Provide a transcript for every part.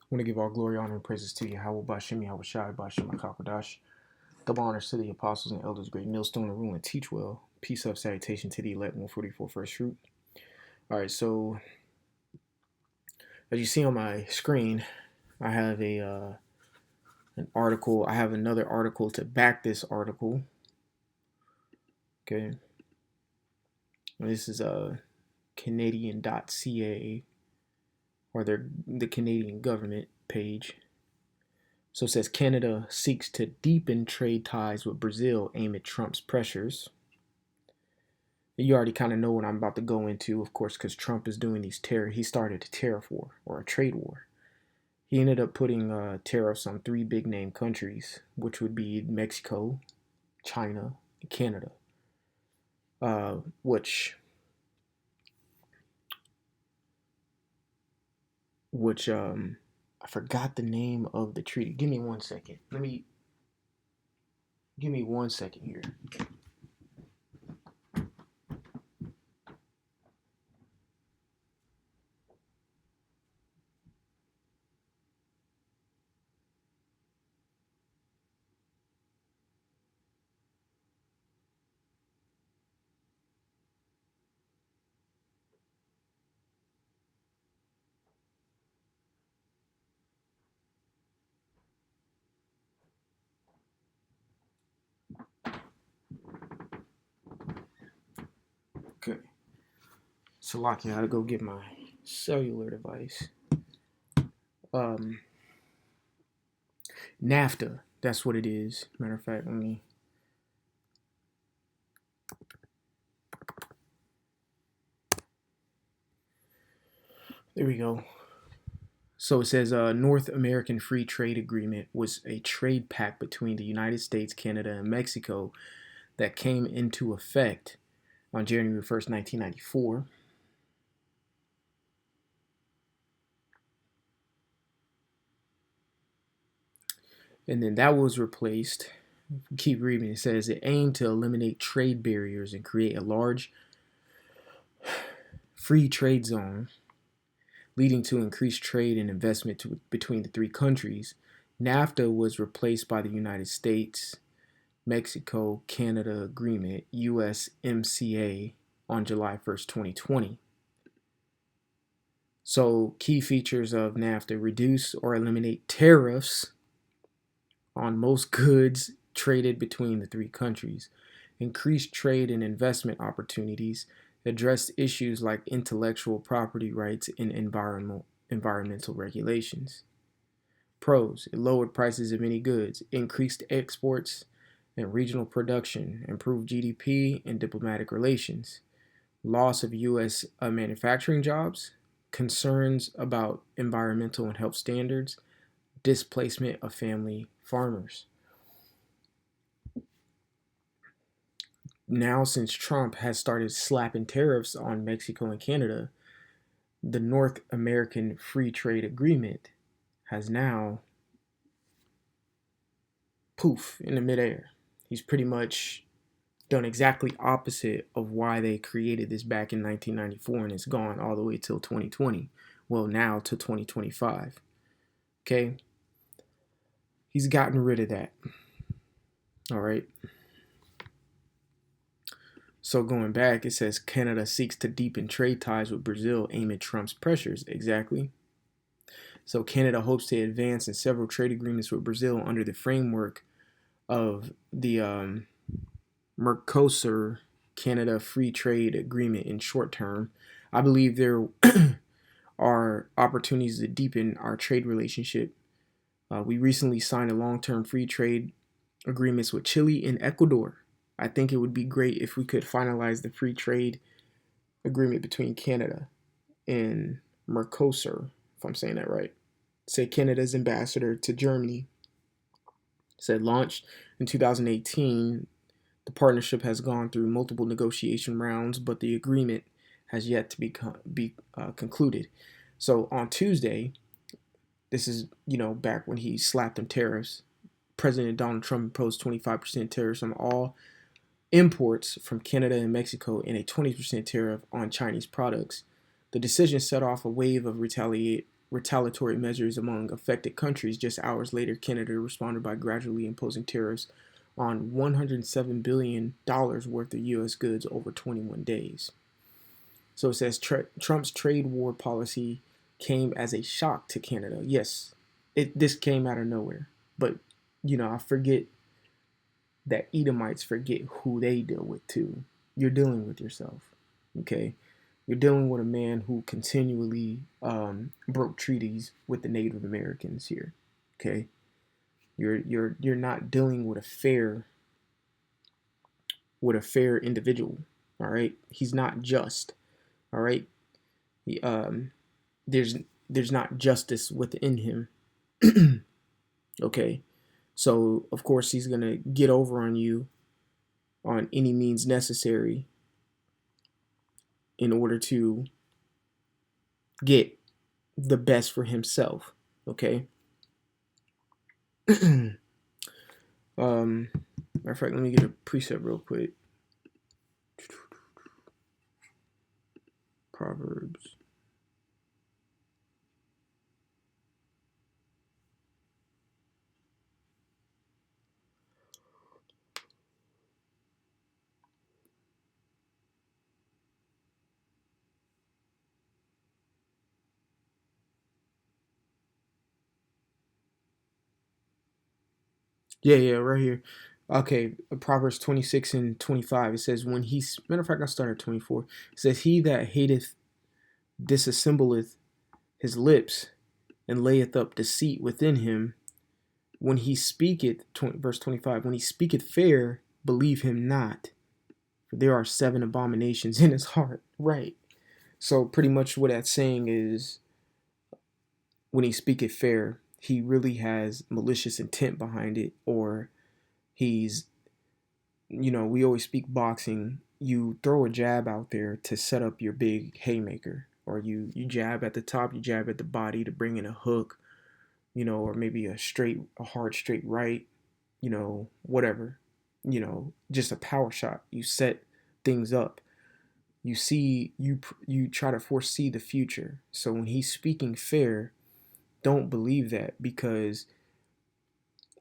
I want to give all glory, honor, and praises to Yahweh Bashem, Yahweh Shai, Bashem, Akakodash. Double honors to the apostles and elders, great millstone and rule and teach well. Peace of salutation to the elect 144 first fruit. All right, so as you see on my screen, I have an article. I have another article to back this article. Okay, this is Canadian.ca or the Canadian government page. So it says Canada seeks to deepen trade ties with Brazil amid Trump's pressures. You already kind of know what I'm about to go into, of course, because Trump is doing these tariffs. He started a tariff war or a trade war. He ended up putting tariffs on three big name countries, which would be Mexico, China, and Canada. Which I forgot the name of the treaty. Give me 1 second. Give me 1 second here. Okay. So Lucky, I had to go get my cellular device. Um, NAFTA, that's what it is. Matter of fact, there we go. So it says North American Free Trade Agreement was a trade pact between the United States, Canada, and Mexico that came into effect on January 1st, 1994. And then that was replaced. Keep reading. It says it aimed to eliminate trade barriers and create a large free trade zone, leading to increased trade and investment between the three countries. NAFTA was replaced by the United States, Mexico, Canada Agreement, USMCA, on July 1st, 2020. So, key features of NAFTA: reduce or eliminate tariffs on most goods traded between the three countries, increase trade and investment opportunities, address issues like intellectual property rights and environmental regulations. Pros: it lowered prices of many goods, increased exports and regional production, improved GDP and diplomatic relations. Loss of U.S. Manufacturing jobs, concerns about environmental and health standards, displacement of family farmers. Now, since Trump has started slapping tariffs on Mexico and Canada, the North American Free Trade Agreement has now poof in the midair. He's pretty much done exactly opposite of why they created this back in 1994, and it's gone all the way till 2020. Well, now to 2025. Okay? He's gotten rid of that. All right. So going back, it says Canada seeks to deepen trade ties with Brazil amid Trump's pressures. Exactly. So Canada hopes to advance in several trade agreements with Brazil under the framework of the Mercosur Canada Free Trade Agreement in short term. I believe there are opportunities to deepen our trade relationship. We recently signed a long-term free trade agreements with Chile and Ecuador. I think it would be great if we could finalize the free trade agreement between Canada and Mercosur, if I'm saying that right. Say Canada's ambassador to Germany said launched in 2018. The partnership has gone through multiple negotiation rounds, but the agreement has yet to be concluded. So on Tuesday, this is back when he slapped them tariffs. President Donald Trump imposed 25% tariffs on all imports from Canada and Mexico and a 20% tariff on Chinese products. The decision set off a wave of retaliatory measures among affected countries. Just hours later, Canada responded by gradually imposing tariffs on $107 billion worth of U.S. goods over 21 days. So it says Trump's trade war policy came as a shock to Canada. Yes, this came out of nowhere. But, I forget that Edomites forget who they deal with too. You're dealing with yourself, okay? You're dealing with a man who continually broke treaties with the Native Americans here, okay? You're not dealing with a fair individual, all right? He's not just, all right? He, there's not justice within him, okay? So of course he's gonna get over on you on any means necessary in order to get the best for himself. Okay. Matter of fact, let me get a precept real quick. Proverbs. Yeah, right here. Okay, Proverbs 26 and 25. It says, matter of fact, I started at 24. It says, he that hateth disassembleth his lips and layeth up deceit within him. When he speaketh, verse 25, when he speaketh fair, believe him not. For there are 7 abominations in his heart. Right. So pretty much what that's saying is when he speaketh fair, he really has malicious intent behind it, or he's, we always speak boxing. You throw a jab out there to set up your big haymaker, or you jab at the top, you jab at the body to bring in a hook, or maybe a hard straight right, whatever, just a power shot. You set things up. You try to foresee the future. So when he's speaking fair, don't believe that, because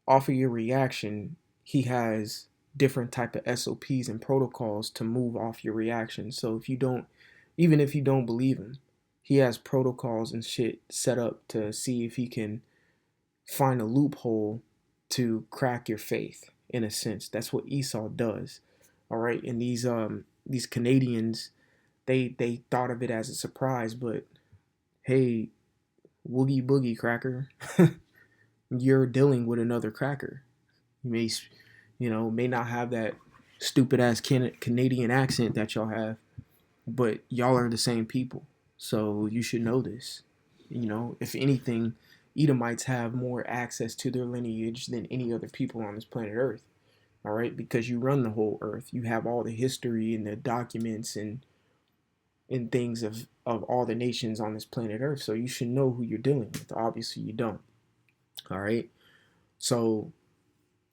off of your reaction, he has different type of SOPs and protocols to move off your reaction. So even if you don't believe him, he has protocols and shit set up to see if he can find a loophole to crack your faith. In a sense, that's what Esau does. All right, and these Canadians, they thought of it as a surprise, but hey, woogie boogie cracker, you're dealing with another cracker. You may not have that stupid ass Canadian accent that y'all have, but y'all are the same people. So you should know this. If anything, Edomites have more access to their lineage than any other people on this planet Earth. All right, because you run the whole Earth. You have all the history and the documents and things of all the nations on this planet Earth. So you should know who you're dealing with. Obviously, you don't. All right. So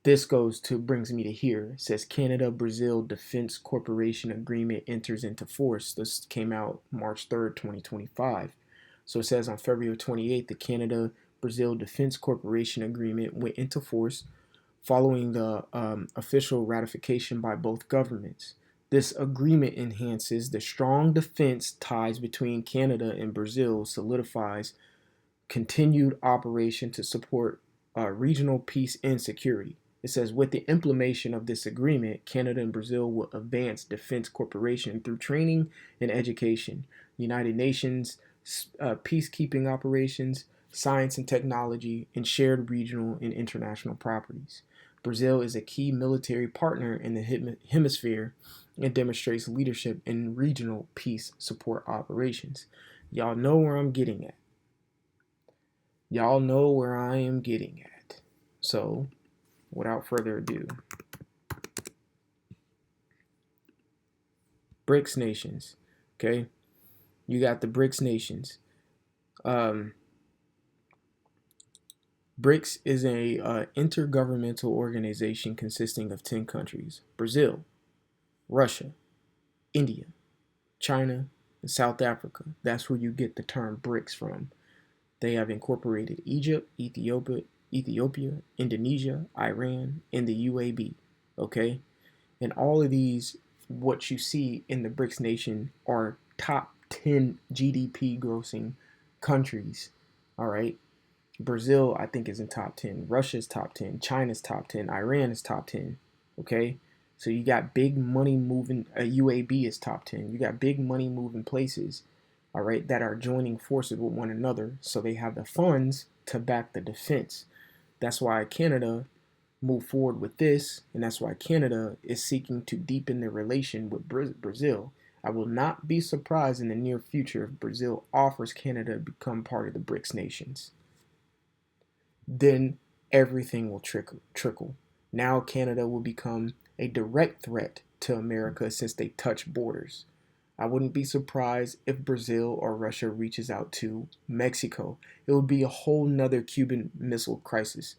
this brings me to here. It says Canada-Brazil Defense Corporation Agreement enters into force. This came out March 3rd, 2025. So it says on February 28th, the Canada-Brazil Defense Corporation Agreement went into force following the official ratification by both governments. This agreement enhances the strong defense ties between Canada and Brazil, solidifies continued operation to support regional peace and security. It says, with the implementation of this agreement, Canada and Brazil will advance defense cooperation through training and education, United Nations peacekeeping operations, science and technology, and shared regional and international properties. Brazil is a key military partner in the hemisphere and demonstrates leadership in regional peace support operations. Y'all know where I'm getting at. Y'all know where I am getting at. So, without further ado, BRICS nations. Okay, you got the BRICS nations. BRICS is a intergovernmental organization consisting of 10 countries: Brazil, Russia, India, China, and South Africa. That's where you get the term BRICS from. They have incorporated Egypt, Ethiopia, Indonesia, Iran, and the UAB. Okay, and all of these, what you see in the BRICS nation, are top 10 GDP grossing countries. All right, Brazil, I think, is in top 10. Russia's top 10. China's top 10. Iran is top 10. Okay? So you got big money moving, UAB is top 10. You got big money moving places, all right, that are joining forces with one another. So they have the funds to back the defense. That's why Canada moved forward with this, and that's why Canada is seeking to deepen their relation with Brazil. I will not be surprised in the near future if Brazil offers Canada to become part of the BRICS nations. Then everything will trickle. Now Canada will become a direct threat to America since they touch borders. I wouldn't be surprised if Brazil or Russia reaches out to Mexico. It would be a whole nother Cuban Missile Crisis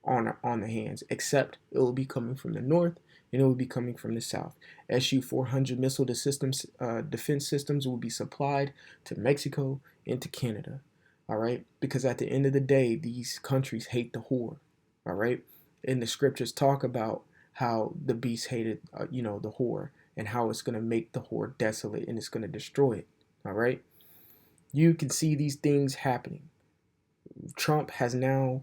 on the hands, except it will be coming from the north and it will be coming from the south. Su-400 missile systems, defense systems will be supplied to Mexico and to Canada. All right, because at the end of the day, these countries hate the whore. All right, and the scriptures talk about how the beast hated, the whore, and how it's going to make the whore desolate and it's going to destroy it. All right, you can see these things happening. Trump has now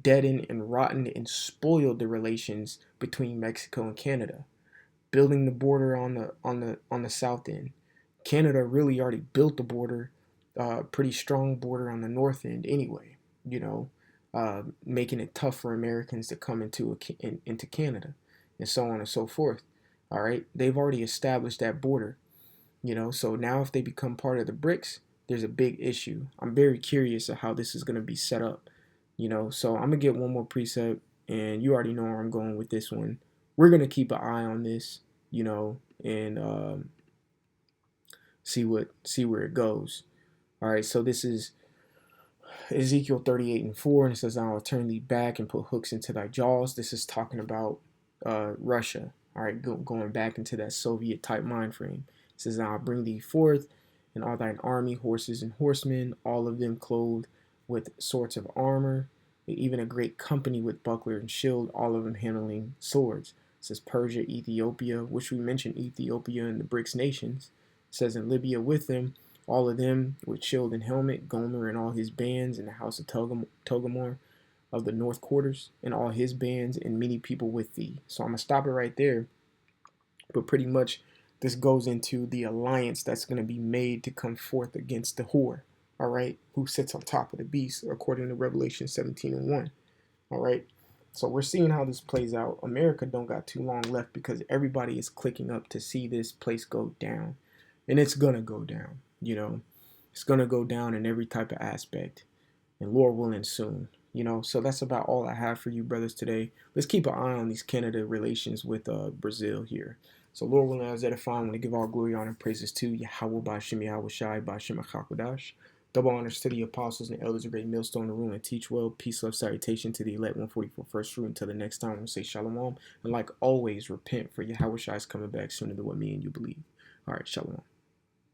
deadened and rotten and spoiled the relations between Mexico and Canada, building the border on the south end. Canada really already built the border, pretty strong border on the north end anyway. Making it tough for Americans to come into Canada, and so on and so forth. All right, they've already established that border. So now if they become part of the BRICS, there's a big issue. I'm very curious of how this is going to be set up. So I'm gonna get one more precept, and you already know where I'm going with this one. We're gonna keep an eye on this, and see where it goes. All right, so this is Ezekiel 38:4, and it says, "I will turn thee back and put hooks into thy jaws." This is talking about Russia. All right, going back into that Soviet type mind frame. It says, "I'll bring thee forth, and all thine army, horses and horsemen, all of them clothed with sorts of armor, even a great company with buckler and shield, all of them handling swords." It says Persia, Ethiopia, which we mentioned Ethiopia in the BRICS nations. It says in Libya with them, all of them with shield and helmet, Gomer and all his bands in the house of Togarmah of the north quarters, and all his bands, and many people with thee. So I'm going to stop it right there. But pretty much this goes into the alliance that's going to be made to come forth against the whore, all right, who sits on top of the beast, according to Revelation 17:1. All right, so we're seeing how this plays out. America don't got too long left because everybody is clicking up to see this place go down, and it's gonna go down. It's gonna go down in every type of aspect, and Lord willing, soon. So that's about all I have for you brothers today. Let's keep an eye on these Canada relations with Brazil here. So Lord willing, as edifying, I want to give all glory, honor, and praises to Yahweh Ba'Shem Yahweh Shai Ba'Shem HaKadosh. Double honors to the apostles and elders of great millstone to rule and teach well. Peace, love, salutation to the elect 144 first fruit. Until the next time, we'll say shalom. And like always, repent, for Yahweh Shai is coming back sooner than what me and you believe. All right, shalom.